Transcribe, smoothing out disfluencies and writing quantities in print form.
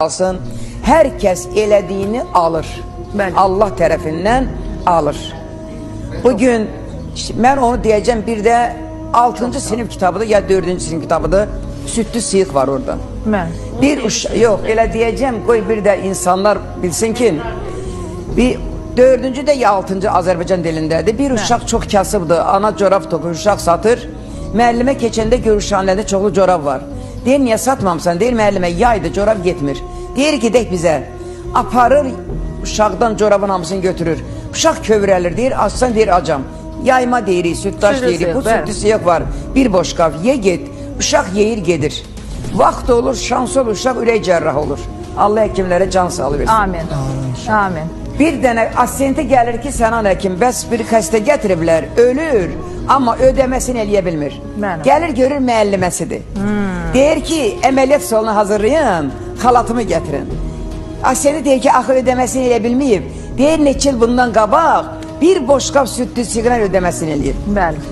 alsın. Herkes elediğini alır. Allah tərəfindən alır. Bugün mən onu deyəcəm, bir də 6-cı sinif kitabıdır ya 4-cü sinif kitabıdır. Südlü sıyıq var orada. Bir uşaq, yox, elə deyəcəm, qoy bir də insanlar bilsin ki, bir 4-cü də ya 6-cı Azərbaycan dilindədir. Bir uşaq çox kasıbdır, ana corab toxur, uşaq satır. Müəllimə keçəndə görüşanlərdə çoxlu corab var. Deyir, niyə satmamsan? Deyir, müəllimə, yaydı, corab getmir. Deyir, gedək bizə. Aparır, uşaqdan corabın hamısını götürür. Uşaq kövrəlir, deyir, açsan, deyir, acam. Yayma deyirik, süddaş deyirik, bu südlü sıyıq var. Bir boş qab, ye get. Uşaq yeyir, gedir. Vaxt olur, şans olur, uşaq ürək cərrah olur. Allah həkimlərə can sağlığı versin. Amin. Amin. Bir dənə asiyentə gəlir ki, sənan həkim, bəs bir xəstə gətiriblər, ölür, amma ödəməsini eləyə bilmir. Gəlir, görür, müəlliməsidir. Deyir ki, əməliyyat salonu hazırlayın, xalatımı gətirin. Asiyentə deyir ki, axı ödəməsini elə bilməyib. Deyir, neçə il bundan qabaq, bir boş qab südlü siqran ödəməsini eləyib. Bəli.